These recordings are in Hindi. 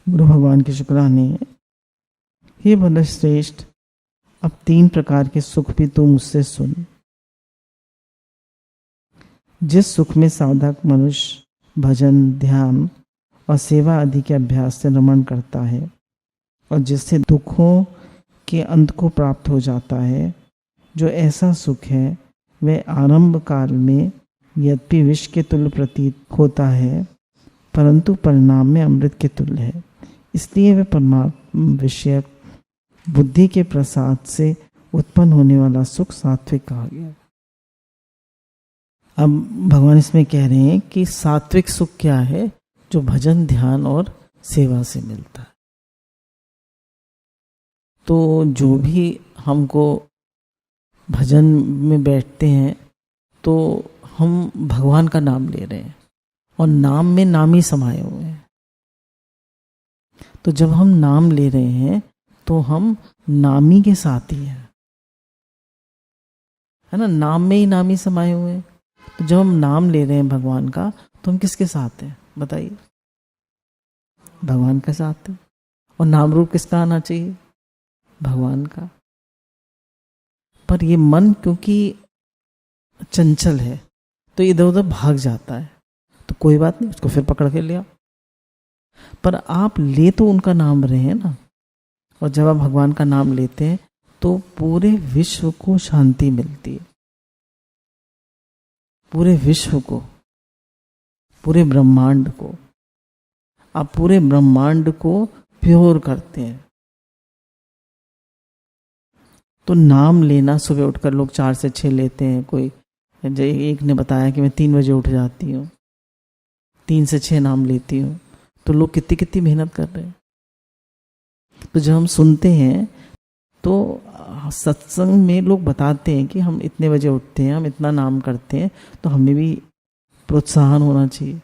गुरु भगवान की शुक्राने। हे भरतश्रेष्ठ, अब 3 प्रकार के सुख भी तू मुझसे सुन। जिस सुख में साधक मनुष्य भजन, ध्यान और सेवा आदि के अभ्यास से रमण करता है और जिससे दुखों के अंत को प्राप्त हो जाता है, जो ऐसा सुख है वह आरंभ काल में यद्यपि विष के तुल्य प्रतीत होता है, परंतु परिणाम में अमृत के तुल्य है। इसलिए वह परमात्मा विषयक बुद्धि के प्रसाद से उत्पन्न होने वाला सुख सात्विक कहा गया। अब भगवान इसमें कह रहे हैं कि सात्विक सुख क्या है, जो भजन, ध्यान और सेवा से मिलता है। तो जो भी हमको भजन में बैठते हैं तो हम भगवान का नाम ले रहे हैं और नाम में नाम ही समाये हुए हैं। तो जब हम नाम ले रहे हैं तो हम नामी के साथ ही हैं, है ना। नाम में ही नामी समाये हुए हैं। तो जब हम नाम ले रहे हैं भगवान का, तो हम किसके साथ हैं बताइए? भगवान के साथ हैं। और नाम रूप किसका आना चाहिए? भगवान का। पर ये मन क्योंकि चंचल है तो इधर उधर भाग जाता है, तो कोई बात नहीं, उसको फिर पकड़ के लिया। पर आप ले तो उनका नाम रहे हैं ना। और जब आप भगवान का नाम लेते हैं तो पूरे विश्व को शांति मिलती है, पूरे विश्व को, पूरे ब्रह्मांड को। आप पूरे ब्रह्मांड को प्योर करते हैं। तो नाम लेना, सुबह उठकर लोग 4 से 6 लेते हैं। कोई एक ने बताया कि मैं 3 बजे उठ जाती हूँ, 3 से 6 नाम लेती हूँ। तो लोग कितनी कितनी मेहनत कर रहे हैं। तो जब हम सुनते हैं तो सत्संग में लोग बताते हैं कि हम इतने बजे उठते हैं, हम इतना नाम करते हैं, तो हमें भी प्रोत्साहन होना चाहिए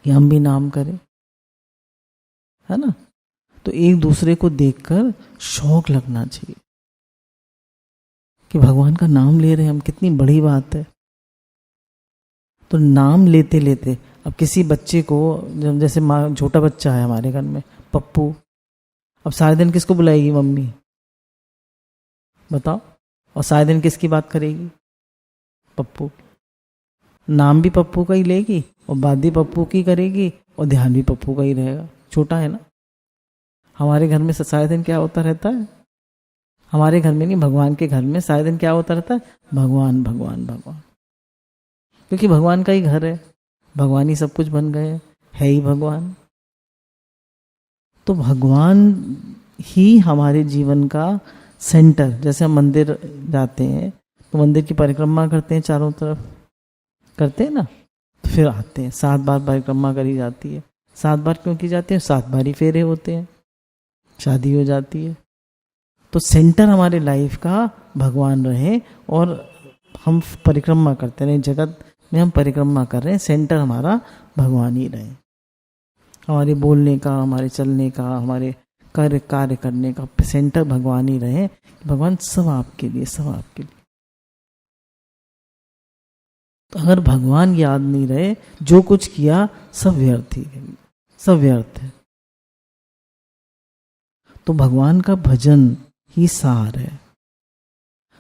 कि हम भी नाम करें, है ना। तो एक दूसरे को देखकर शौक लगना चाहिए कि भगवान का नाम ले रहे हैं हम, कितनी बड़ी बात है। तो नाम लेते लेते अब किसी बच्चे को, जैसे छोटा बच्चा है हमारे घर में, पप्पू, अब सारे दिन किसको बुलाएगी? मम्मी, बताओ। और सारे दिन किसकी बात करेगी? पप्पू। नाम भी पप्पू का ही लेगी और बात भी पप्पू की करेगी और ध्यान भी पप्पू का ही रहेगा। छोटा है ना। हमारे घर में सारे दिन क्या होता रहता है? हमारे घर में नहीं, भगवान के घर में सारे दिन क्या होता रहता है? भगवान भगवान भगवान। क्योंकि भगवान का ही घर है, भगवान ही सब कुछ बन गए, है ही भगवान। तो भगवान ही हमारे जीवन का सेंटर। जैसे हम मंदिर जाते हैं तो मंदिर की परिक्रमा करते हैं, चारों तरफ करते हैं ना, तो फिर आते हैं। 7 बार परिक्रमा करी जाती है। 7 बार क्यों की जाती है? 7 बार ही फेरे होते हैं, शादी हो जाती है। तो सेंटर हमारे लाइफ का भगवान रहे और हम परिक्रमा करते रहे, जगत में हम परिक्रमा कर रहे हैं, सेंटर हमारा भगवान ही रहे। हमारे बोलने का, हमारे चलने का, हमारे कार्य करने का सेंटर भगवान ही रहे। भगवान सब आपके लिए, सब आपके लिए। तो अगर भगवान याद नहीं रहे, जो कुछ किया सब व्यर्थ ही है, सब व्यर्थ है। तो भगवान का भजन ही सार है।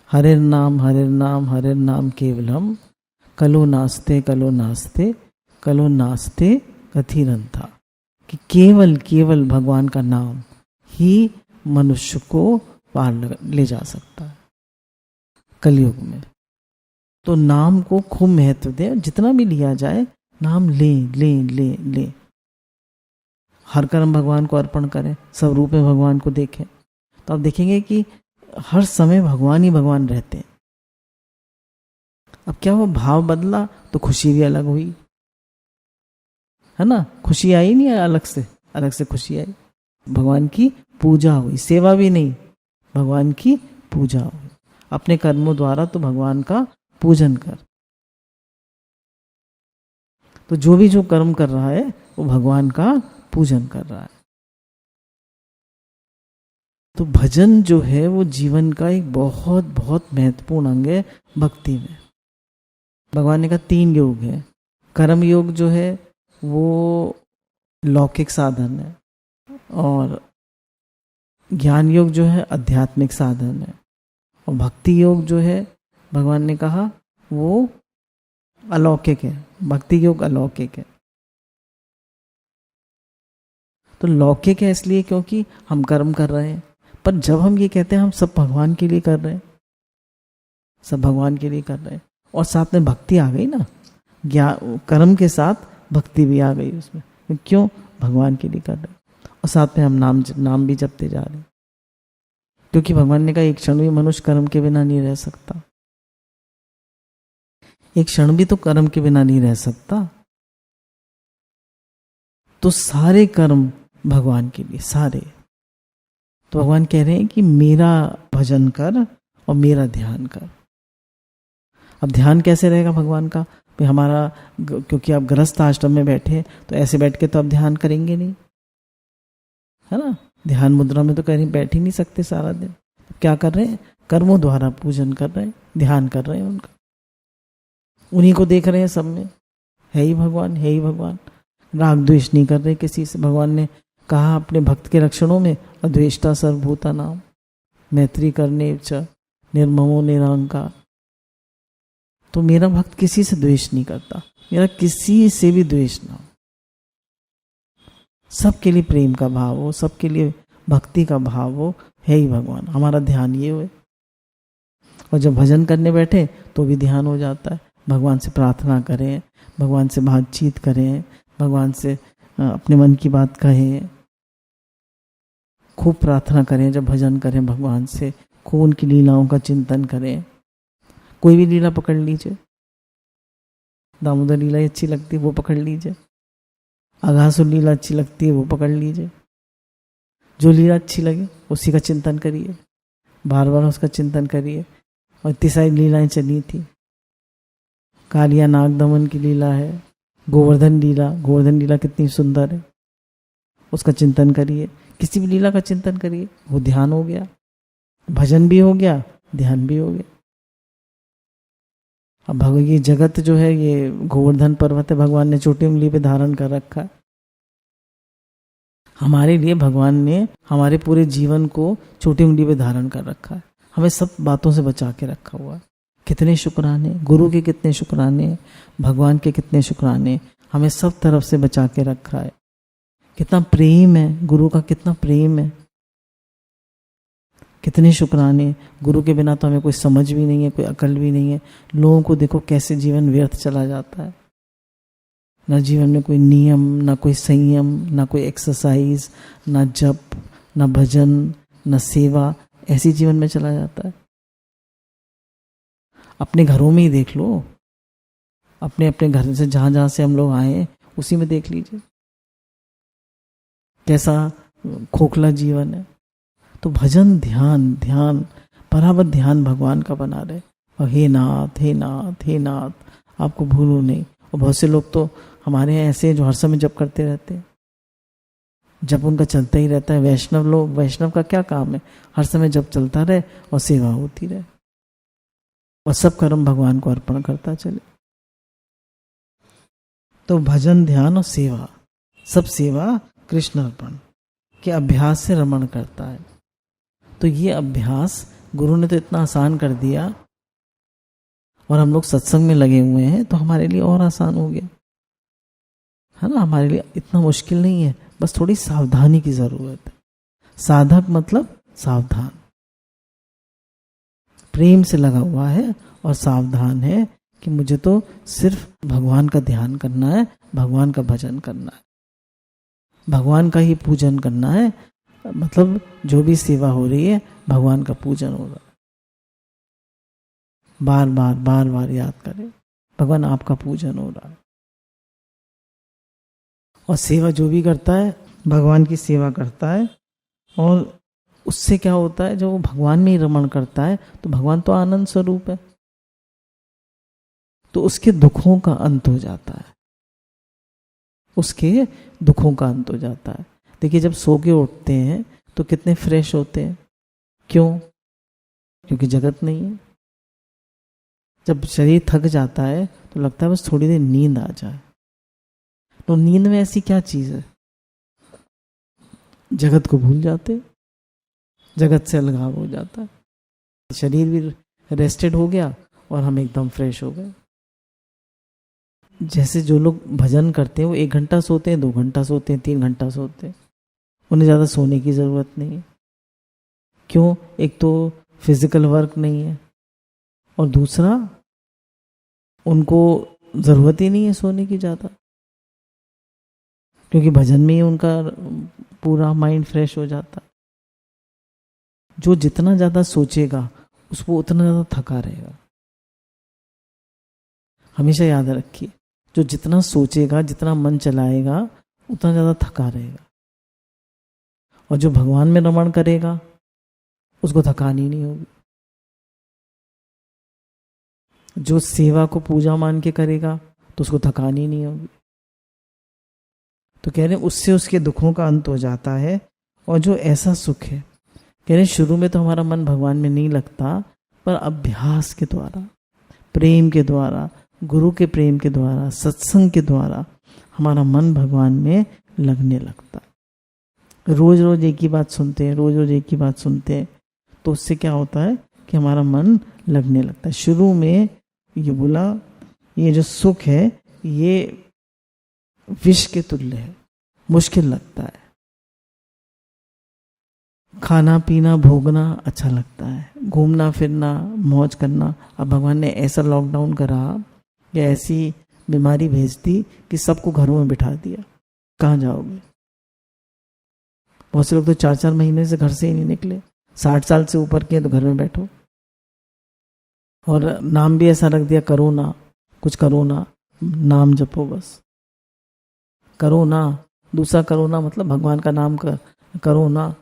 हरे नाम हरे नाम हरे नाम केवलम, कलो नास्ते कलो नास्ते कलो नास्ते कथिरंथा। कि केवल केवल भगवान का नाम ही मनुष्य को पार ले जा सकता है कलयुग में। तो नाम को खूब महत्व दें, जितना भी लिया जाए नाम ले ले ले ले। हर कर्म भगवान को अर्पण करें, सब रूप में भगवान को देखें, तो आप देखेंगे कि हर समय भगवान ही भगवान रहते हैं। अब क्या हुआ, भाव बदला तो खुशी भी अलग हुई, है ना। खुशी आई नहीं, अलग से खुशी आई। भगवान की पूजा हुई, सेवा भी नहीं, भगवान की पूजा हुई। अपने कर्मों द्वारा तो भगवान का पूजन कर। तो जो कर्म कर रहा है वो भगवान का पूजन कर रहा है। तो भजन जो है वो जीवन का एक बहुत बहुत महत्वपूर्ण अंग है भक्ति में। भगवान ने कहा 3 योग है। कर्म योग जो है वो लौकिक साधन है, और ज्ञान योग जो है आध्यात्मिक साधन है, और भक्ति योग जो है भगवान ने कहा वो अलौकिक है। भक्ति योग अलौकिक है। तो लौकिक है इसलिए क्योंकि हम कर्म कर रहे हैं, पर जब हम ये कहते हैं हम सब भगवान के लिए कर रहे हैं, सब भगवान के लिए कर रहे हैं, और साथ में भक्ति आ गई ना, ज्ञान कर्म के साथ भक्ति भी आ गई उसमें, क्यों? भगवान के लिए कर रहे हैं, और साथ में हम नाम भी जपते जा रहे हैं, क्योंकि भगवान ने कहा एक क्षण भी मनुष्य कर्म के बिना नहीं रह सकता, एक क्षण भी तो कर्म के बिना नहीं रह सकता। तो सारे कर्म भगवान के लिए, सारे। तो भगवान कह रहे हैं कि मेरा भजन कर और मेरा ध्यान कर। अब ध्यान कैसे रहेगा भगवान का? भाई हमारा, क्योंकि आप गृहस्थ आश्रम में बैठे तो ऐसे बैठ के तो आप ध्यान करेंगे नहीं, है ना? ध्यान मुद्रा में तो कहीं बैठ ही नहीं सकते सारा दिन। क्या कर रहे हैं? कर्मों द्वारा पूजन कर रहे हैं, ध्यान कर रहे हैं उनका, उन्हीं को देख रहे हैं सब में, है ही भगवान, है ही भगवान। राग द्वेष नहीं कर रहे किसी से। भगवान ने कहा अपने भक्त के लक्षणों में, अद्वेष्टा सर्वभूता नाम, मैत्री करने च निर्ममो निरहंकार। तो मेरा भक्त किसी से द्वेष नहीं करता, मेरा किसी से भी द्वेष ना हो, सबके लिए प्रेम का भाव हो, सबके लिए भक्ति का भाव हो, है ही भगवान। हमारा ध्यान ये हो। और जब भजन करने बैठे तो भी ध्यान हो जाता है, भगवान से प्रार्थना करें, भगवान से बातचीत करें, भगवान से अपने मन की बात कहें, खूब प्रार्थना करें। जब भजन करें भगवान से, खूब उनकी लीलाओं का चिंतन करें। कोई भी लीला पकड़ लीजिए, दामोदर लीला अच्छी लगती है वो पकड़ लीजिए, अघासुर लीला अच्छी लगती है वो पकड़ लीजिए, जो लीला अच्छी लगे उसी का चिंतन करिए, बार बार उसका चिंतन करिए। और इतनी सारी लीलाएं चली थी, कालिया नाग दमन की लीला है, गोवर्धन लीला कितनी सुंदर है, उसका चिंतन करिए। किसी भी लीला का चिंतन करिए, वो ध्यान हो गया, भजन भी हो गया, ध्यान भी हो गया। अब ये जगत जो है, ये गोवर्धन पर्वत है, भगवान ने छोटी उंगली पे धारण कर रखा है। हमारे लिए भगवान ने हमारे पूरे जीवन को छोटी उंगली पे धारण कर रखा है, हमें सब बातों से बचा के रखा हुआ है। कितने शुक्राने, गुरु के कितने शुक्राने, भगवान के कितने शुक्राने, हमें सब तरफ से बचा के रखा है। कितना प्रेम है गुरु का, कितना प्रेम है, कितने शुक्राने। गुरु के बिना तो हमें कोई समझ भी नहीं है, कोई अकल भी नहीं है। लोगों को देखो कैसे जीवन व्यर्थ चला जाता है, ना जीवन में कोई नियम, ना कोई संयम, ना कोई एक्सरसाइज, ना जप, ना भजन, ना सेवा, ऐसी जीवन में चला जाता है। अपने घरों में ही देख लो, अपने अपने घर से जहां जहां से हम लोग आए उसी में देख लीजिए कैसा खोखला जीवन है। तो भजन, ध्यान, ध्यान बराबर ध्यान भगवान का बना रहे, और हे नाथ, हे नाथ, हे नाथ, आपको भूलो नहीं। और बहुत से लोग तो हमारे यहाँ ऐसे हैं जो हर समय जप करते रहते हैं, जप उनका चलता ही रहता है। वैष्णव लोग, वैष्णव का क्या काम है? हर समय जप चलता रहे और सेवा होती रहे, और सब कर्म भगवान को अर्पण करता चले। तो भजन, ध्यान और सेवा, सब सेवा कृष्ण अर्पण के अभ्यास से रमण करता है। तो ये अभ्यास गुरु ने तो इतना आसान कर दिया, और हम लोग सत्संग में लगे हुए हैं तो हमारे लिए और आसान हो गया, है ना? हमारे लिए इतना मुश्किल नहीं है, बस थोड़ी सावधानी की जरूरत है। साधक मतलब सावधान, प्रेम से लगा हुआ है और सावधान है कि मुझे तो सिर्फ भगवान का ध्यान करना है, भगवान का भजन करना है, भगवान का ही पूजन करना है। मतलब जो भी सेवा हो रही है भगवान का पूजन हो रहा है। बार बार बार बार याद करें, भगवान आपका पूजन हो रहा है। और सेवा जो भी करता है भगवान की सेवा करता है, और उससे क्या होता है, जब वो भगवान में ही रमण करता है तो भगवान तो आनंद स्वरूप है, तो उसके दुखों का अंत हो जाता है, उसके दुखों का अंत हो जाता है। देखिए जब सो के उठते हैं तो कितने फ्रेश होते हैं, क्यों? क्योंकि जगत नहीं है। जब शरीर थक जाता है तो लगता है बस थोड़ी देर नींद आ जाए। तो नींद में ऐसी क्या चीज है जगत को भूल जाते, जगत से अलगाव हो जाता है, शरीर भी रेस्टेड हो गया और हम एकदम फ्रेश हो गए। जैसे जो लोग भजन करते हैं वो 1 घंटा सोते हैं, 2 घंटा सोते हैं, 3 घंटा सोते हैं, उन्हें ज़्यादा सोने की ज़रूरत नहीं है। क्यों? एक तो फिजिकल वर्क नहीं है और दूसरा उनको ज़रूरत ही नहीं है सोने की ज़्यादा, क्योंकि भजन में ही उनका पूरा माइंड फ्रेश हो जाता है। जो जितना ज़्यादा सोचेगा उसको उतना ज़्यादा थका रहेगा। हमेशा याद रखिए, जो जितना सोचेगा, जितना मन चलाएगा, उतना ज़्यादा थका रहेगा। और जो भगवान में रमण करेगा उसको थकान ही नहीं होगी। जो सेवा को पूजा मान के करेगा तो उसको थकान ही नहीं होगी। तो कह रहे हैं उससे उसके दुखों का अंत हो जाता है। और जो ऐसा सुख है, कह रहे हैं शुरू में तो हमारा मन भगवान में नहीं लगता, पर अभ्यास के द्वारा, प्रेम के द्वारा, गुरु के प्रेम के द्वारा, सत्संग के द्वारा हमारा मन भगवान में लगने लगता है। रोज रोज एक ही बात सुनते हैं, रोज रोज एक ही बात सुनते हैं, तो उससे क्या होता है कि हमारा मन लगने लगता है। शुरू में ये बोला, ये जो सुख है ये विष के तुल्य है, मुश्किल लगता है। खाना पीना भोगना अच्छा लगता है, घूमना फिरना मौज करना। अब भगवान ने ऐसा लॉकडाउन करा या ऐसी बीमारी भेज दी कि सबको घरों में बिठा दिया, कहाँ जाओगे? बहुत से लोग तो 4-4 महीने से घर से ही नहीं निकले। 60 साल से ऊपर के तो घर में बैठो। और नाम भी ऐसा रख दिया, करो ना कुछ, करो ना, नाम जपो बस, करो ना। दूसरा करो ना मतलब भगवान का नाम करो ना।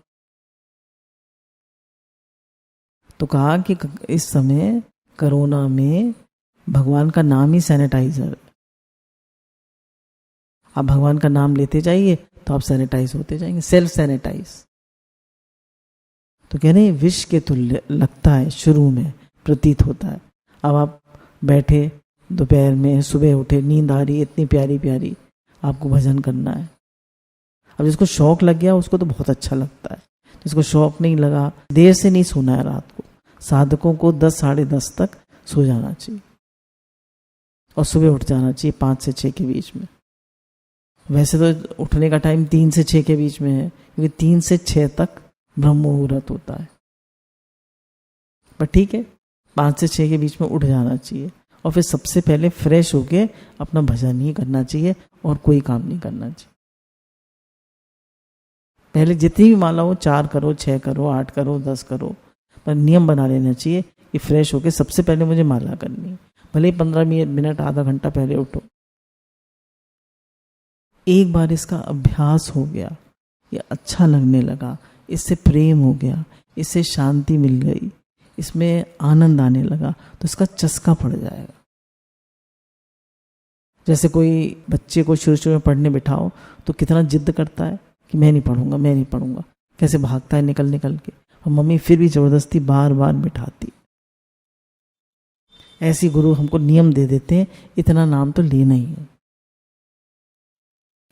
तो कहा कि इस समय कोरोना में भगवान का नाम ही सैनिटाइजर है। आप भगवान का नाम लेते जाइए तो आप सैनिटाइज होते जाएंगे, सेल्फ सैनिटाइज। तो कह रहे हैं विष के तुल्य लगता है, शुरू में प्रतीत होता है। अब आप बैठे दोपहर में, सुबह उठे, नींद आ रही, इतनी प्यारी प्यारी, आपको भजन करना है। अब जिसको शौक लग गया उसको तो बहुत अच्छा लगता है, जिसको शौक नहीं लगा, देर से नहीं सोना है रात को। साधकों को 10 साढ़े 10 तक सो जाना चाहिए और सुबह उठ जाना चाहिए 5 से 6 के बीच में। वैसे तो उठने का टाइम 3 से 6 के बीच में है, क्योंकि 3 से 6 तक ब्रह्म मुहूर्त होता है। पर ठीक है, 5 से 6 के बीच में उठ जाना चाहिए और फिर सबसे पहले फ्रेश होके अपना भजन ही करना चाहिए और कोई काम नहीं करना चाहिए। पहले जितनी भी माला हो, 4 करो, 6 करो, 8 करो, 10 करो, पर नियम बना लेना चाहिए कि फ्रेश होके सबसे पहले मुझे माला करनी है। भले ही 15 मिनट आधा घंटा पहले उठो। एक बार इसका अभ्यास हो गया, ये अच्छा लगने लगा, इससे प्रेम हो गया, इससे शांति मिल गई, इसमें आनंद आने लगा, तो इसका चस्का पड़ जाएगा। जैसे कोई बच्चे को शुरू में पढ़ने बिठाओ तो कितना जिद करता है कि मैं नहीं पढ़ूंगा, मैं नहीं पढ़ूंगा, कैसे भागता है निकल निकल के, और मम्मी फिर भी जबरदस्ती बार बार बिठाती। ऐसी गुरु हमको नियम दे देते हैं, इतना नाम तो लेना ही है,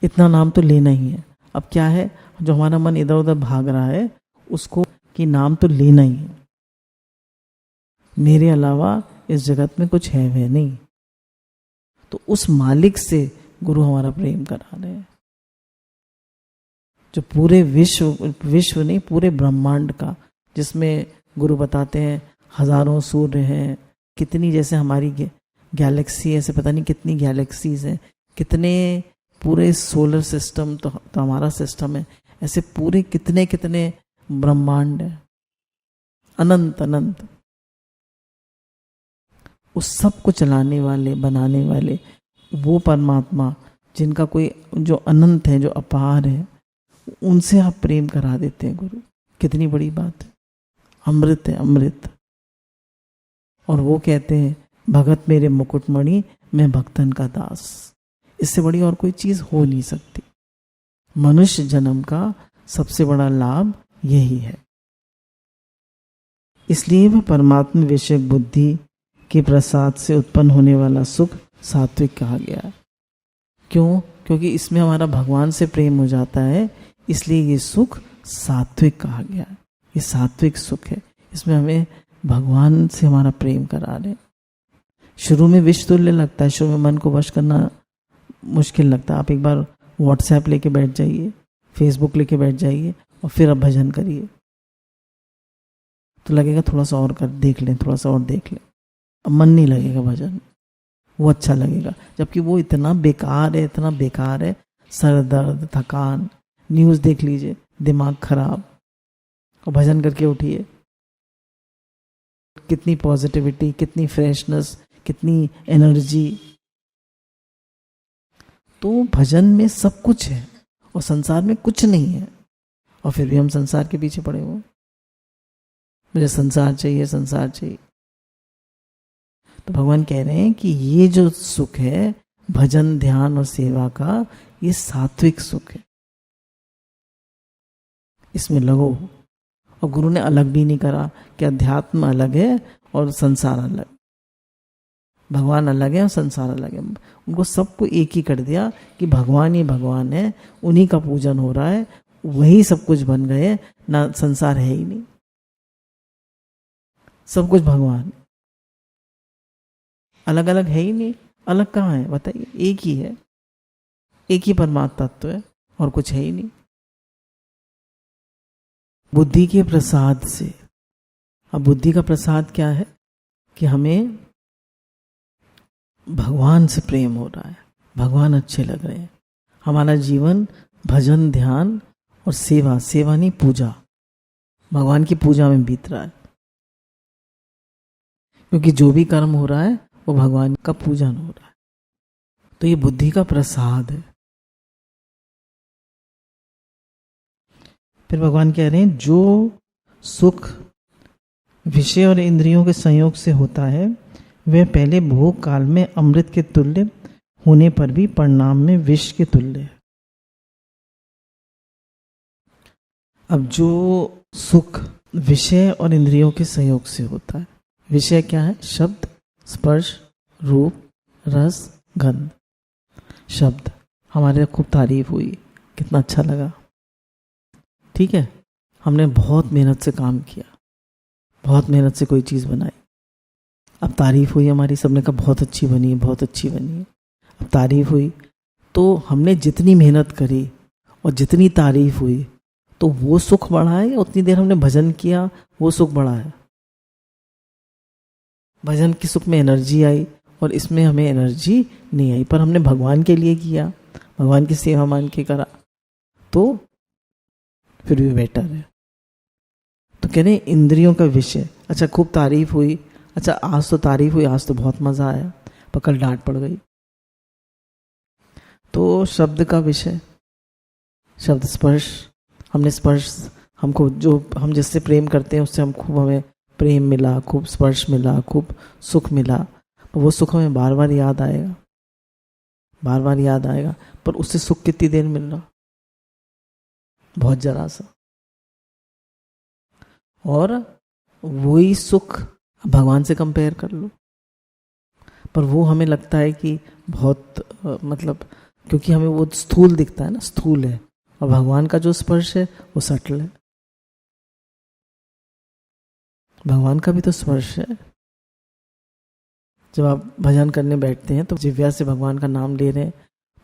इतना नाम तो लेना ही है। अब क्या है, जो हमारा मन इधर उधर भाग रहा है उसको कि नाम तो लेना ही है, मेरे अलावा इस जगत में कुछ है वह नहीं। तो उस मालिक से गुरु हमारा प्रेम करा रहे हैं, जो पूरे विश्व नहीं, पूरे ब्रह्मांड का, जिसमें गुरु बताते हैं हजारों सूर्य हैं, कितनी जैसे हमारी गैलेक्सी, ऐसे पता नहीं कितनी गैलेक्सीज हैं, कितने पूरे सोलर सिस्टम तो हमारा सिस्टम है, ऐसे पूरे कितने कितने ब्रह्मांड है, अनंत अनंत। उस सब को चलाने वाले, बनाने वाले वो परमात्मा, जिनका कोई, जो अनंत है, जो अपार है, उनसे आप प्रेम करा देते हैं गुरु। कितनी बड़ी बात है, अमृत है, अमृत। और वो कहते हैं भगत मेरे मुकुटमणि, मैं भक्तन का दास। इससे बड़ी और कोई चीज हो नहीं सकती। मनुष्य जन्म का सबसे बड़ा लाभ यही है। इसलिए वह परमात्मा विषयक बुद्धि के प्रसाद से उत्पन्न होने वाला सुख सात्विक कहा गया है। क्यों? क्योंकि इसमें हमारा भगवान से प्रेम हो जाता है, इसलिए ये सुख सात्विक कहा गया है। ये सात्विक सुख है, इसमें हमें भगवान से हमारा प्रेम करा रहे। शुरू में विष तुल्य लगता है, शुरू में मन को वश करना मुश्किल लगता है। आप एक बार व्हाट्सएप लेके बैठ जाइए, फेसबुक लेके बैठ जाइए और फिर अब भजन करिए, तो लगेगा थोड़ा सा और कर देख लें, थोड़ा सा और देख लें। अब मन नहीं लगेगा भजन, वो अच्छा लगेगा, जबकि वो इतना बेकार है, इतना बेकार है। सर दर्द, थकान, न्यूज़ देख लीजिए, दिमाग खराब, और भजन करके उठिए, कितनी पॉजिटिविटी, कितनी फ्रेशनेस, कितनी एनर्जी। तो भजन में सब कुछ है और संसार में कुछ नहीं है, और फिर भी हम संसार के पीछे पड़े हुए। मुझे संसार चाहिए, संसार चाहिए। तो भगवान कह रहे हैं कि ये जो सुख है भजन, ध्यान और सेवा का, ये सात्विक सुख है, इसमें लगो। और गुरु ने अलग भी नहीं करा कि अध्यात्म अलग है और संसार अलग, भगवान अलग है और संसार अलग है। उनको सबको एक ही कर दिया कि भगवान ही भगवान है, उन्हीं का पूजन हो रहा है, वही सब कुछ बन गए, ना संसार है ही नहीं, सब कुछ भगवान। अलग अलग है ही नहीं, अलग कहाँ है बताइए? एक ही है, एक ही परमात्मा तत्व है और कुछ है ही नहीं। बुद्धि के प्रसाद से, अब बुद्धि का प्रसाद क्या है कि हमें भगवान से प्रेम हो रहा है, भगवान अच्छे लग रहे हैं, हमारा जीवन भजन, ध्यान और सेवा, सेवा नहीं पूजा, भगवान की पूजा में बीत रहा है। क्योंकि जो भी कर्म हो रहा है वो भगवान का पूजन हो रहा है। तो ये बुद्धि का प्रसाद है। फिर भगवान कह रहे हैं जो सुख विषय और इंद्रियों के संयोग से होता है वह पहले भोग काल में अमृत के तुल्य होने पर भी परिणाम में विष के तुल्य है। अब जो सुख विषय और इंद्रियों के संयोग से होता है, विषय क्या है? शब्द, स्पर्श, रूप, रस, गंध। शब्द, हमारे खूब तारीफ हुई, कितना अच्छा लगा, ठीक है, हमने बहुत मेहनत से काम किया, बहुत मेहनत से कोई चीज़ बनाई, अब तारीफ हुई हमारी, सबने कहा बहुत अच्छी बनी है, बहुत अच्छी बनी है। अब तारीफ हुई तो हमने जितनी मेहनत करी और जितनी तारीफ हुई तो वो सुख बढ़ा है, या उतनी देर हमने भजन किया वो सुख बढ़ा है? भजन की सुख में एनर्जी आई और इसमें हमें एनर्जी नहीं आई, पर हमने भगवान के लिए किया, भगवान की सेवा मान के करा, तो फिर भी बेटर है। तो कह रहे इंद्रियों का विषय, अच्छा खूब तारीफ हुई, अच्छा आज तो तारीफ हुई, आज तो बहुत मजा आया, पर कल डांट पड़ गई, तो शब्द का विषय, शब्द, स्पर्श, हमने स्पर्श, हमको जो हम जिससे प्रेम करते हैं उससे हम खूब, हमें प्रेम मिला, खूब स्पर्श मिला, खूब सुख मिला, वो सुख हमें बार बार याद आएगा, बार बार याद आएगा, पर उससे सुख कितनी देर मिल रहा? बहुत जरा सा। और वही सुख भगवान से कंपेयर कर लो, पर वो हमें लगता है कि बहुत मतलब, क्योंकि हमें वो स्थूल दिखता है ना, स्थूल है, और भगवान का जो स्पर्श है वो सटल है। भगवान का भी तो स्पर्श है। जब आप भजन करने बैठते हैं तो जिव्या से भगवान का नाम ले रहे हैं,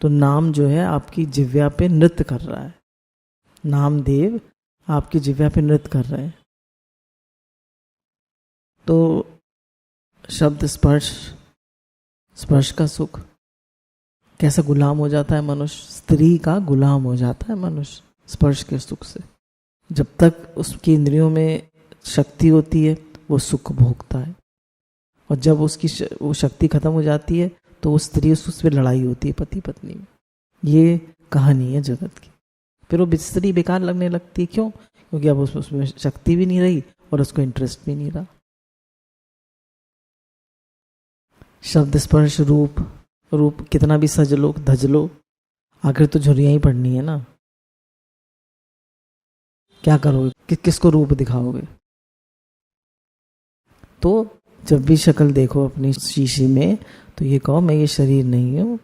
तो नाम जो है आपकी जिव्या पे नृत्य कर रहा है, नामदेव आपकी जिव्या पे नृत्य कर रहे हैं। तो शब्द, स्पर्श, स्पर्श का सुख, कैसा गुलाम हो जाता है मनुष्य, स्त्री का गुलाम हो जाता है मनुष्य स्पर्श के सुख से। जब तक उसकी इंद्रियों में शक्ति होती है वो सुख भोगता है, और जब उसकी वो शक्ति खत्म हो जाती है तो वो स्त्री उस पर लड़ाई होती है पति पत्नी में। ये कहानी है जगत की। फिर वो स्त्री बेकार लगने लगती है, क्यों? क्योंकि अब उसमें शक्ति भी नहीं रही और उसको इंटरेस्ट भी नहीं रहा। शब्द, स्पर्श, रूप, रूप कितना भी सज लो धज लो, आखिर तो झुर्रियां ही पड़नी है ना। क्या करोगे? किसको रूप दिखाओगे? तो जब भी शक्ल देखो अपनी शीशे में तो ये कहो मैं ये शरीर नहीं हूं,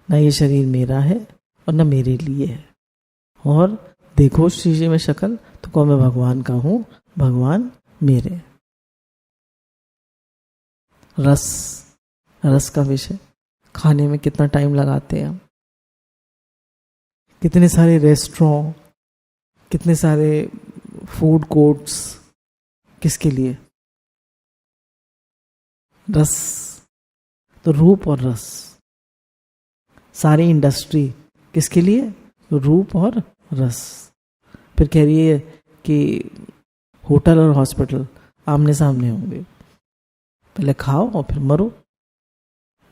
ना ये शरीर मेरा है और ना मेरे लिए है। और देखो शीशे में शक्ल तो कहो मैं भगवान का हूं, भगवान मेरे। रस, रस का विषय, खाने में कितना टाइम लगाते हैं हम, कितने सारे रेस्टोरेंट, कितने सारे फूड कोर्ट्स, किसके लिए? रस। तो रूप और रस, सारी इंडस्ट्री किसके लिए? रूप और रस। फिर कह रही है कि होटल और हॉस्पिटल आमने सामने होंगे, पहले खाओ और फिर मरो।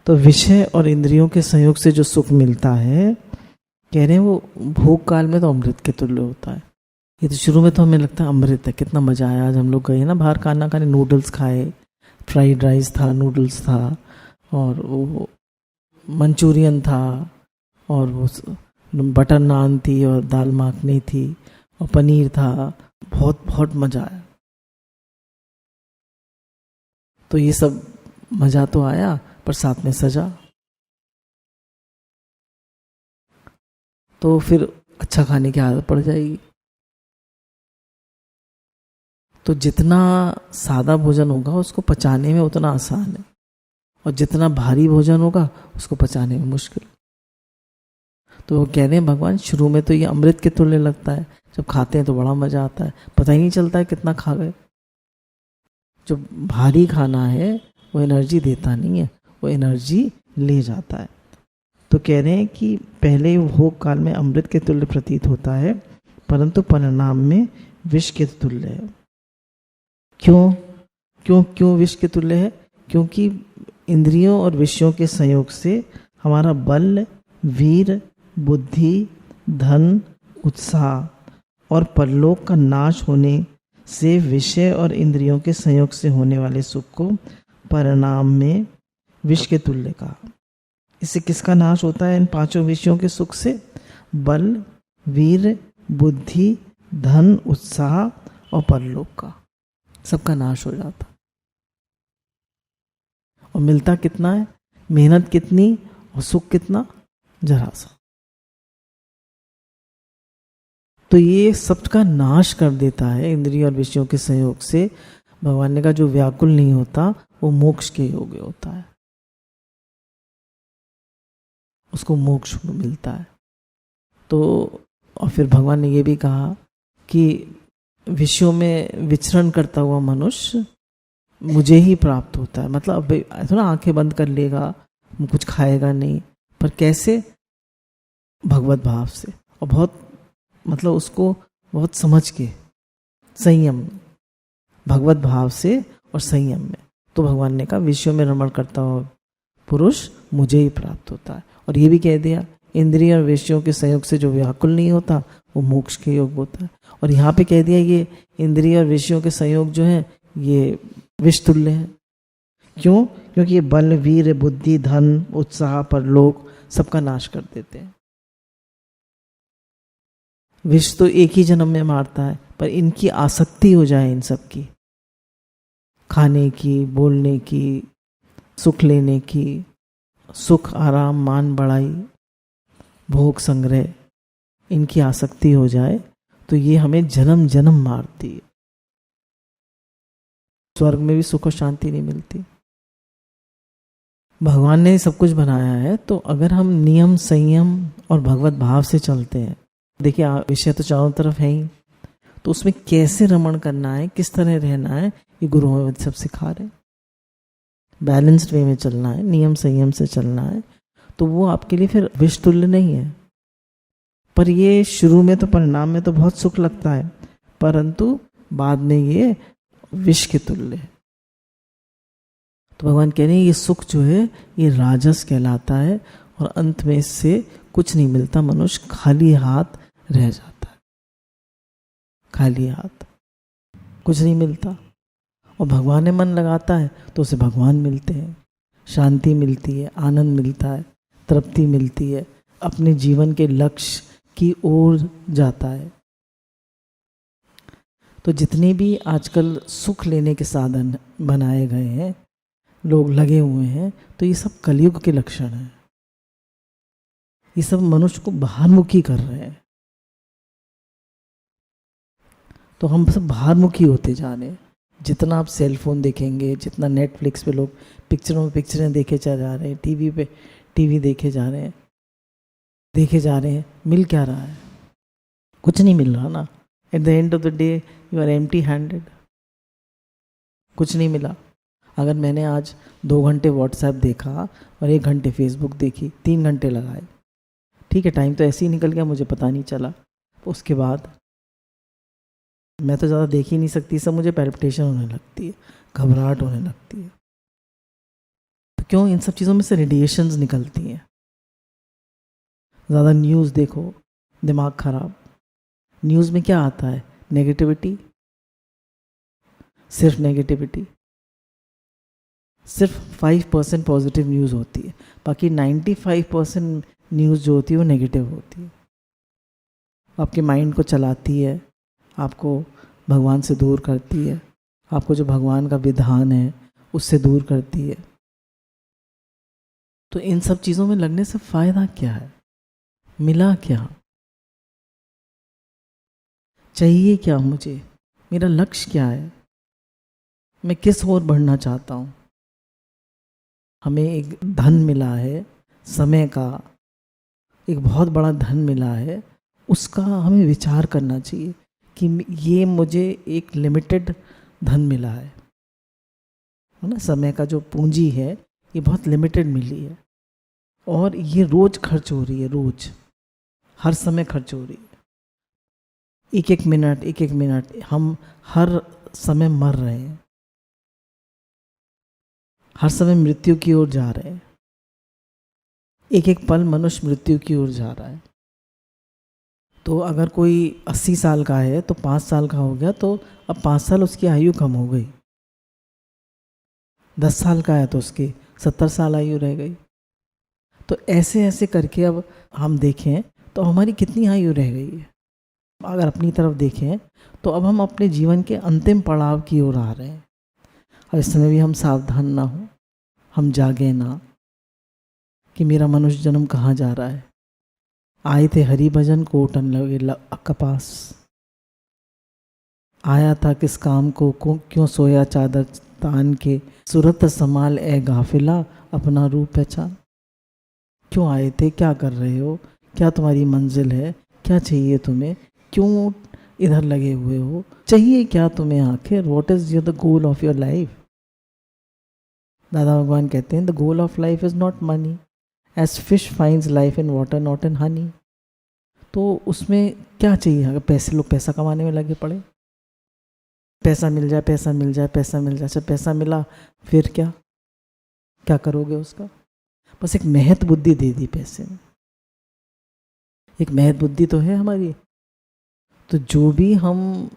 तो विषय और इंद्रियों के संयोग से जो सुख मिलता है, कह रहे हैं वो भोग काल में तो अमृत के तुल्य होता है। ये तो शुरू में तो हमें लगता है अमृत है, कितना मजा आया। आज हम लोग गए ना बाहर खाना खाने, नूडल्स खाए, फ्राइड राइस था, नूडल्स था, और वो मंचूरियन था, और वो बटर नान थी, और दाल माखनी थी, और पनीर था। बहुत बहुत मजा आया। तो ये सब मजा तो आया, पर साथ में सजा। तो फिर अच्छा खाने की आदत पड़ जाएगी। तो जितना सादा भोजन होगा उसको पचाने में उतना आसान है, और जितना भारी भोजन होगा उसको पचाने में मुश्किल। तो वो कह रहे हैं भगवान शुरू में तो ये अमृत के तुल्य लगता है, जब खाते हैं तो बड़ा मजा आता है, पता ही नहीं चलता है कितना खा गए। जो भारी खाना है वो एनर्जी देता नहीं है, वो एनर्जी ले जाता है। तो कह रहे हैं कि पहले भोग काल में अमृत के तुल्य प्रतीत होता है, परंतु परिणाम में विष के तुल्य है। क्यों क्यों क्यों विष के तुल्य है? क्योंकि इंद्रियों और विषयों के संयोग से हमारा बल, वीर, बुद्धि, धन, उत्साह और परलोक का नाश होने से विषय और इंद्रियों के संयोग से होने वाले सुख को परिणाम में विष के तुल्य कहा। इससे किसका नाश होता है? इन पांचों विषयों के सुख से बल, वीर, बुद्धि, धन, उत्साह और परलोक का, सबका नाश हो जाता। और मिलता कितना है? मेहनत कितनी और सुख कितना? जरा सा। तो ये सबका नाश कर देता है इंद्रिय और विषयों के संयोग से। भगवान ने कहा जो व्याकुल नहीं होता वो मोक्ष के योग्य होता है, उसको मोक्ष मिलता है। तो और फिर भगवान ने ये भी कहा कि विषयों में विचरण करता हुआ मनुष्य मुझे ही प्राप्त होता है। मतलब अब थोड़ा आंखें बंद कर लेगा, कुछ खाएगा नहीं, पर कैसे? भगवत भाव से, और बहुत मतलब उसको बहुत समझ के, संयम, भगवत भाव से और संयम में। तो भगवान ने कहा विषयों में रमण करता हुआ पुरुष मुझे ही प्राप्त होता है। और ये भी कह दिया इंद्रिय और विषयों के संयोग से जो व्याकुल नहीं होता वो मोक्ष के योग होता है। और यहाँ पे कह दिया ये इंद्रिय और विषयों के संयोग जो है ये विष तुल्य है। क्यों? क्योंकि ये बल, वीर, बुद्धि, धन, उत्साह, परलोक सबका नाश कर देते हैं। विष तो एक ही जन्म में मारता है, पर इनकी आसक्ति हो जाए इन सब की, खाने की, बोलने की, सुख लेने की, सुख, आराम, मान बढ़ाई, भोग संग्रह, इनकी आसक्ति हो जाए तो ये हमें जन्म जन्म मारती है। स्वर्ग में भी सुख और शांति नहीं मिलती। भगवान ने सब कुछ बनाया है, तो अगर हम नियम, संयम और भगवत भाव से चलते हैं, देखिए विषय तो चारों तरफ है ही, तो उसमें कैसे रमण करना है, किस तरह रहना है, ये गुरु हमें सब सिखा रहे हैं। बैलेंस्ड वे में चलना है, नियम संयम से चलना है, तो वो आपके लिए फिर विष तुल्य नहीं है। पर ये शुरू में तो, परिणाम में तो बहुत सुख लगता है, परंतु बाद में ये विष के तुल्य है। तो भगवान कह रहे हैं ये सुख जो है ये राजस कहलाता है, और अंत में इससे कुछ नहीं मिलता, मनुष्य खाली हाथ रह जाता है। खाली हाथ, कुछ नहीं मिलता। और भगवान में मन लगाता है तो उसे भगवान मिलते हैं, शांति मिलती है, आनंद मिलता है, तृप्ति मिलती है, अपने जीवन के लक्ष्य की ओर जाता है। तो जितने भी आजकल सुख लेने के साधन बनाए गए हैं, लोग लगे हुए हैं, तो ये सब कलयुग के लक्षण हैं। ये सब मनुष्य को बाहरमुखी कर रहे हैं। तो हम सब बाहरमुखी होते जा रहे हैं। जितना आप सेल फोन देखेंगे, जितना नेटफ्लिक्स पे लोग पिक्चरों में पिक्चरें देखे जा रहे हैं, टीवी पे टीवी देखे जा रहे हैं, मिल क्या रहा है? कुछ नहीं मिल रहा ना। At the end of the day you are empty handed, कुछ नहीं मिला। अगर मैंने आज 2 घंटे व्हाट्सएप देखा और 1 घंटे फेसबुक देखी, 3 घंटे लगाए, ठीक है, टाइम तो ऐसे ही निकल गया, मुझे पता नहीं चला। उसके बाद मैं तो ज़्यादा देख ही नहीं सकती, सब मुझे पैल्पिटेशन होने लगती है, घबराहट होने लगती है। तो क्यों? इन सब चीज़ों में से रेडिएशंस निकलती हैं। ज़्यादा न्यूज़ देखो, दिमाग खराब। न्यूज़ में क्या आता है? नेगेटिविटी, सिर्फ नेगेटिविटी। सिर्फ 5% पॉजिटिव न्यूज़ होती है, बाकी 95% न्यूज़ जो होती है वो नेगेटिव होती है। आपके माइंड को चलाती है, आपको भगवान से दूर करती है, आपको जो भगवान का विधान है उससे दूर करती है। तो इन सब चीज़ों में लगने से फ़ायदा क्या है? मिला क्या? चाहिए क्या मुझे? मेरा लक्ष्य क्या है? मैं किस ओर बढ़ना चाहता हूँ? हमें एक धन मिला है, समय का एक बहुत बड़ा धन मिला है, उसका हमें विचार करना चाहिए कि ये मुझे एक लिमिटेड धन मिला है ना। समय का जो पूंजी है ये बहुत लिमिटेड मिली है, और ये रोज खर्च हो रही है, रोज हर समय खर्च हो रही है। एक एक मिनट हम हर समय मर रहे हैं, हर समय मृत्यु की ओर जा रहे हैं। एक एक पल मनुष्य मृत्यु की ओर जा रहा है। तो अगर कोई 80 साल का है तो 5 साल का हो गया, तो अब 5 साल उसकी आयु कम हो गई। 10 साल का है तो उसकी 70 साल आयु रह गई। तो ऐसे ऐसे करके अब हम देखें तो हमारी कितनी आयु रह गई है। अगर अपनी तरफ देखें तो अब हम अपने जीवन के अंतिम पड़ाव की ओर आ रहे हैं, और इस समय भी हम सावधान ना हो, हम जागे ना कि मेरा मनुष्य जन्म कहाँ जा रहा है। आए थे हरि भजन कोटन लगे कपास, आया था किस काम को क्यों सोया चादर तान के, सूरत संभाल ए गाफिला अपना रूप पहचान। क्यों आए थे, क्या कर रहे हो, क्या तुम्हारी मंजिल है, क्या चाहिए तुम्हें, क्यों इधर लगे हुए हो, चाहिए क्या तुम्हें आखिर, what is the goal of your life. Dada Bhagwan कहते हैं the goal of life is not money, as fish finds life in water not in honey. तो उसमें क्या चाहिए? अगर पैसे, लोग पैसा कमाने में लगे पड़े, पैसा मिल जाए, पैसा मिल जाए, पैसा मिल जाए। अच्छा पैसा मिला, फिर क्या क्या करोगे उसका? बस एक महत बुद्धि दे दी पैसे में, एक महत बुद्धि तो है हमारी। तो जो भी हम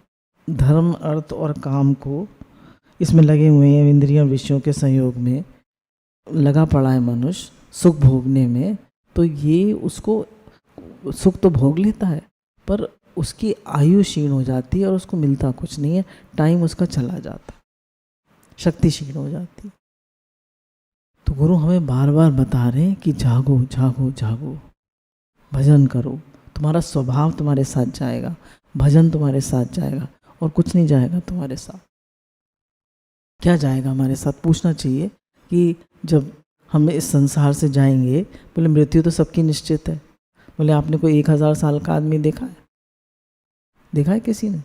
धर्म, अर्थ और काम को इसमें लगे हुए हैं, इंद्रियों विषयों के संयोग में लगा पड़ा है मनुष्य सुख भोगने में, तो ये उसको सुख तो भोग लेता है, पर उसकी आयु क्षीण हो जाती है और उसको मिलता कुछ नहीं है। टाइम उसका चला जाता, शक्ति क्षीण हो जाती। तो गुरु हमें बार बार बता रहे हैं कि जागो जागो जागो, भजन करो। तुम्हारा स्वभाव तुम्हारे साथ जाएगा, भजन तुम्हारे साथ जाएगा, और कुछ नहीं जाएगा तुम्हारे साथ। क्या जाएगा हमारे साथ? पूछना चाहिए कि जब हम इस संसार से जाएंगे, बोले मृत्यु तो सबकी निश्चित है। बोले आपने कोई 1000 साल का आदमी देखा है? देखा है किसी ने?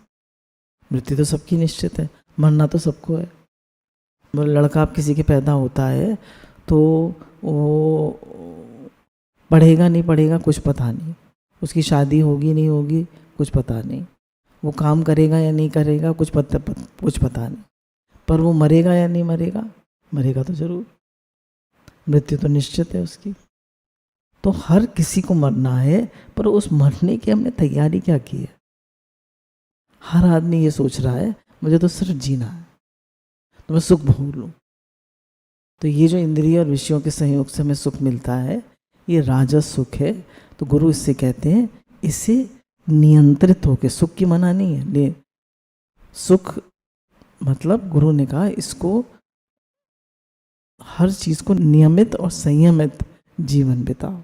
मृत्यु तो सबकी निश्चित है, मरना तो सबको है। बोले लड़का आप किसी के पैदा होता है तो वो पढ़ेगा नहीं पढ़ेगा कुछ पता नहीं, उसकी शादी होगी नहीं होगी कुछ पता नहीं, वो काम करेगा या नहीं करेगा कुछ पता नहीं, पर वो मरेगा या नहीं मरेगा? मरेगा तो जरूर, मृत्यु तो निश्चित है उसकी। तो हर किसी को मरना है, पर उस मरने की हमने तैयारी क्या की है? हर आदमी ये सोच रहा है मुझे तो सिर्फ जीना है, तो मैं सुख भोग लूँ। तो ये जो इंद्रिय और विषयों के संयोग से हमें सुख मिलता है, ये राजस सुख है। तो गुरु इससे कहते हैं इसे नियंत्रित होकर, सुख की मना नहीं है, सुख मतलब गुरु ने कहा इसको, हर चीज को नियमित और संयमित जीवन बिताओ,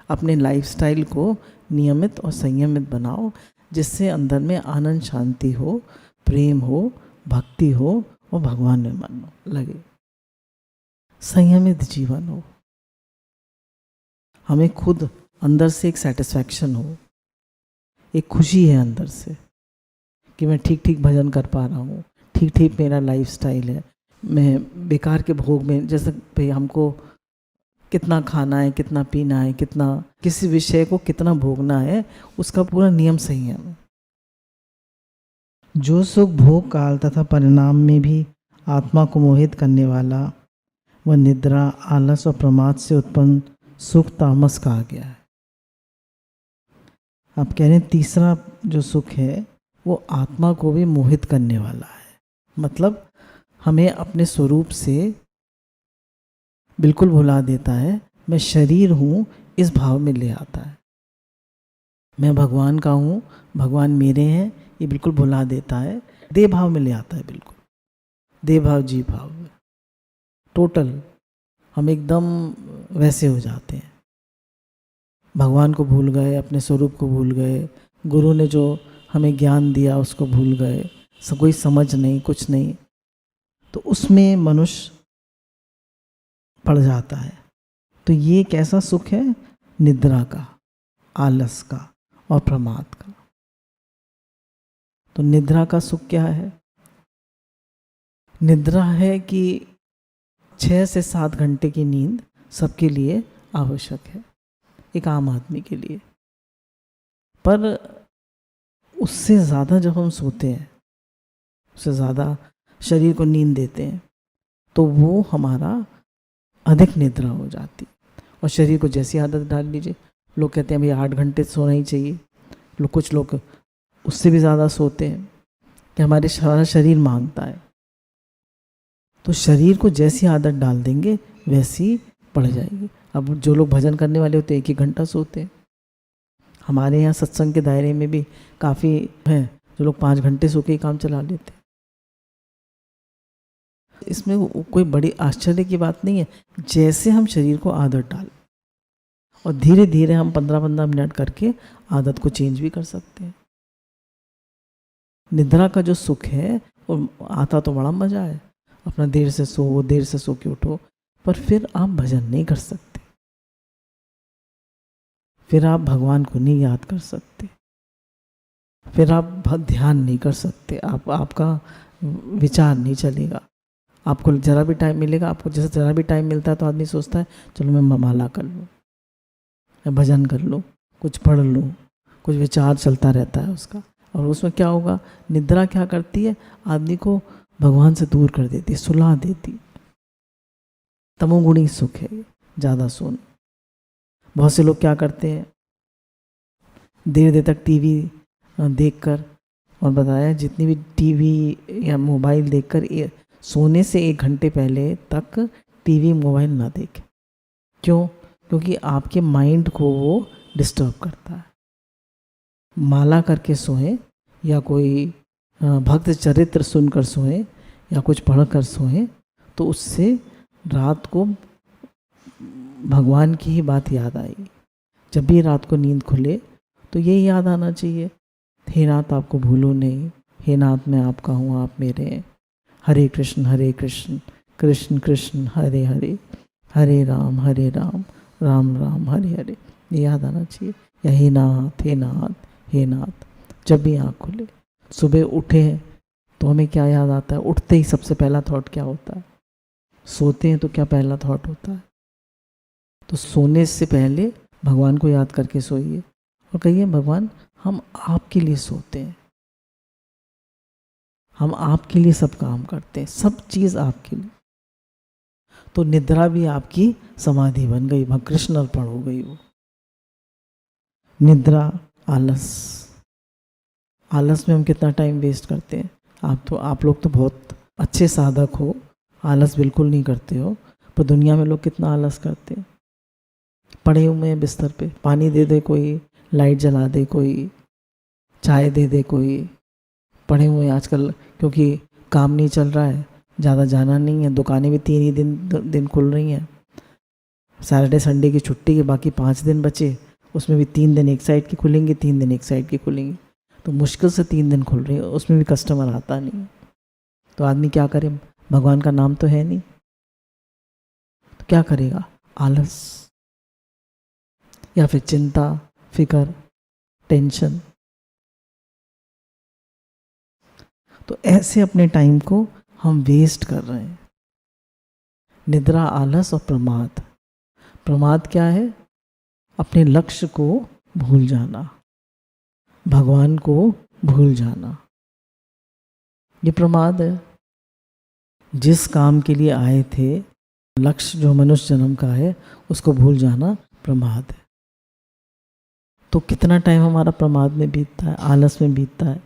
अपने लाइफस्टाइल को नियमित और संयमित बनाओ, जिससे अंदर में आनंद, शांति हो, प्रेम हो, भक्ति हो और भगवान में मन लगे, संयमित जीवन हो, हमें खुद अंदर से एक सेटिस्फैक्शन हो, एक खुशी है अंदर से कि मैं ठीक ठीक भजन कर पा रहा हूँ, ठीक ठीक मेरा लाइफस्टाइल है, मैं बेकार के भोग में, जैसे भाई हमको कितना खाना है, कितना पीना है, कितना किसी विषय को कितना भोगना है, उसका पूरा नियम सही है। जो सुख भोग काल तथा परिणाम में भी आत्मा को मोहित करने वाला वह निद्रा, आलस और प्रमाद से उत्पन्न सुख तामस कहा गया है। आप कह रहे हैं तीसरा जो सुख है वो आत्मा को भी मोहित करने वाला है, मतलब हमें अपने स्वरूप से बिल्कुल भुला देता है, मैं शरीर हूँ इस भाव में ले आता है, मैं भगवान का हूँ, भगवान मेरे हैं, ये बिल्कुल भुला देता है, देह भाव में ले आता है, बिल्कुल देह भाव जीव भाव में टोटल हम एकदम वैसे हो जाते हैं, भगवान को भूल गए, अपने स्वरूप को भूल गए, गुरु ने जो हमें ज्ञान दिया उसको भूल गए, सब कोई समझ नहीं, कुछ नहीं, तो उसमें मनुष्य पड़ जाता है। तो ये कैसा सुख है? निद्रा का, आलस का और प्रमाद का। तो निद्रा का सुख क्या है? निद्रा है कि 6 से 7 घंटे की नींद सबके लिए आवश्यक है, एक आम आदमी के लिए, पर उससे ज़्यादा जब हम सोते हैं, उससे ज़्यादा शरीर को नींद देते हैं, तो वो हमारा अधिक निद्रा हो जाती। और शरीर को जैसी आदत डाल लीजिए, लोग कहते हैं भाई 8 घंटे सोना ही चाहिए, कुछ लोग उससे भी ज़्यादा सोते हैं कि हमारे सारा शरीर मांगता है। तो शरीर को जैसी आदत डाल देंगे वैसी पड़ जाएगी। अब जो लोग भजन करने वाले होते हैं 1-1 घंटा सोते हैं, हमारे यहाँ सत्संग के दायरे में भी काफ़ी हैं जो लोग 5 घंटे सो के ही काम चला लेते हैं। इसमें कोई बड़ी आश्चर्य की बात नहीं है, जैसे हम शरीर को आदत डाल, और धीरे धीरे हम 15-15 मिनट करके आदत को चेंज भी कर सकते हैं। निद्रा का जो सुख है वो आता तो बड़ा मजा है, अपना देर से सो के उठो, पर फिर आप भजन नहीं कर सकते, फिर आप भगवान को नहीं याद कर सकते, फिर आप ध्यान नहीं कर सकते, आपका विचार नहीं चलेगा। आपको जरा भी टाइम मिलेगा, आपको जैसे जरा भी टाइम मिलता है तो आदमी सोचता है चलो मैं माला कर लूँ, मैं भजन कर लूँ, कुछ पढ़ लूँ, कुछ विचार चलता रहता है उसका। और उसमें क्या होगा, निद्रा क्या करती है, आदमी को भगवान से दूर कर देती है, सुला देती। तमोगुणी सुख है ज़्यादा सोना। बहुत से लोग क्या करते हैं, देर देर तक टीवी देखकर, और बताया जितनी भी टीवी या मोबाइल देखकर, सोने से 1 घंटे पहले तक टीवी मोबाइल ना देखें। क्यों? क्योंकि आपके माइंड को वो डिस्टर्ब करता है। माला करके सोएं या कोई भक्त चरित्र सुनकर सोएं या कुछ पढ़कर सोएं, तो उससे रात को भगवान की ही बात याद आएगी। जब भी रात को नींद खुले तो यही याद आना चाहिए, हे नाथ आपको भूलो नहीं, हे नाथ मैं आपका हूँ, आप मेरे हैं, हरे कृष्ण कृष्ण कृष्ण हरे हरे, हरे राम राम राम हरे हरे, ये याद आना चाहिए। या हे नाथ हे नाथ हे नाथ। जब भी आँख खुले, सुबह उठे हैं तो हमें क्या याद आता है, उठते ही सबसे पहला थॉट क्या होता है, सोते हैं तो क्या पहला थॉट होता है। तो सोने से पहले भगवान को याद करके सोइए और कहिए भगवान हम आपके लिए सोते हैं, हम आपके लिए सब काम करते हैं, सब चीज़ आपके लिए। तो निद्रा भी आपकी समाधि बन गई, कृष्ण अर्पण हो गई वो। निद्रा, आलस में हम कितना टाइम वेस्ट करते हैं। आप लोग तो बहुत अच्छे साधक हो, आलस बिल्कुल नहीं करते हो, पर दुनिया में लोग कितना आलस करते हैं। पड़े हुए हैं बिस्तर पे, पानी दे दे कोई, लाइट जला दे कोई, चाय दे दे कोई, पड़े हुए हैं आजकल, क्योंकि काम नहीं चल रहा है, ज़्यादा जाना नहीं है, दुकानें भी 3 ही दिन खुल रही हैं, सैटरडे संडे की छुट्टी के बाकी 5 दिन बचे, उसमें भी 3 दिन एक साइड की खुलेंगी, 3 दिन एक साइड की खुलेंगी। तो मुश्किल से 3 दिन खुल रही है, उसमें भी कस्टमर आता नहीं, तो आदमी क्या करे, भगवान का नाम तो है नहीं, तो क्या करेगा, आलस या फिर चिंता, फिकर, टेंशन। तो ऐसे अपने टाइम को हम वेस्ट कर रहे हैं। निद्रा, आलस और प्रमाद। प्रमाद क्या है, अपने लक्ष्य को भूल जाना, भगवान को भूल जाना, ये प्रमाद है। जिस काम के लिए आए थे, लक्ष्य जो मनुष्य जन्म का है, उसको भूल जाना प्रमाद है। तो कितना टाइम हमारा प्रमाद में बीतता है, आलस में बीतता है।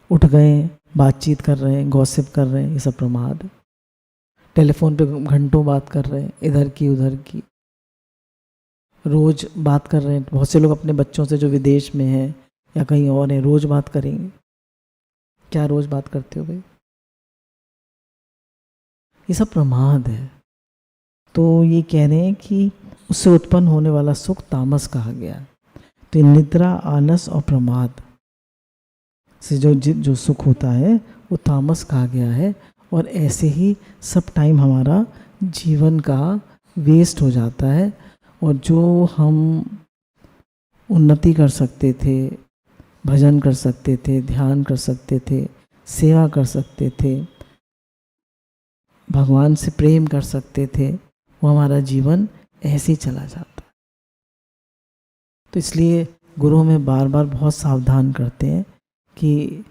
उठ गए, बातचीत कर रहे हैं, गॉसिप कर रहे हैं, ये सब प्रमाद है। टेलीफोन पे घंटों बात कर रहे हैं, इधर की उधर की, रोज बात कर रहे हैं। बहुत से लोग अपने बच्चों से जो विदेश में हैं या कहीं और हैं, रोज बात करेंगे। क्या रोज बात करते हो भाई, ये सब प्रमाद है। तो ये कह रहे हैं कि उससे उत्पन्न होने वाला सुख तामस कहा गया है। तो निद्रा, आलस और प्रमाद से जो सुख होता है वो तामस कहा गया है। और ऐसे ही सब टाइम हमारा जीवन का वेस्ट हो जाता है। और जो हम उन्नति कर सकते थे, भजन कर सकते थे, ध्यान कर सकते थे, सेवा कर सकते थे, भगवान से प्रेम कर सकते थे, वो हमारा जीवन ऐसे ही चला जाता। तो इसलिए गुरु हमें बार बार बहुत सावधान करते हैं कि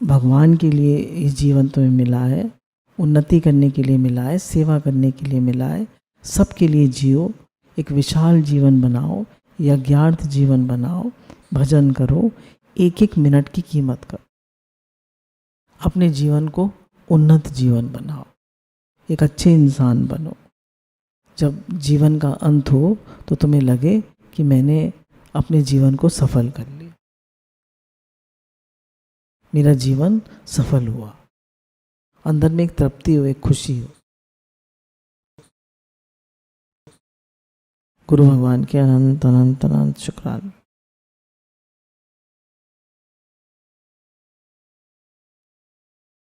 भगवान के लिए इस जीवन तुम्हें मिला है, उन्नति करने के लिए मिला है, सेवा करने के लिए मिला है, सबके लिए जियो, एक विशाल जीवन बनाओ, यज्ञार्थ जीवन बनाओ, भजन करो, एक एक मिनट की कीमत करो, अपने जीवन को उन्नत जीवन बनाओ, एक अच्छे इंसान बनो। जब जीवन का अंत हो तो तुम्हें लगे कि मैंने अपने जीवन को सफल कर लिया, मेरा जीवन सफल हुआ, अंदर में एक तृप्ति हो, एक खुशी हो। गुरु भगवान के अनंत अनंत अनंत शुक्राने।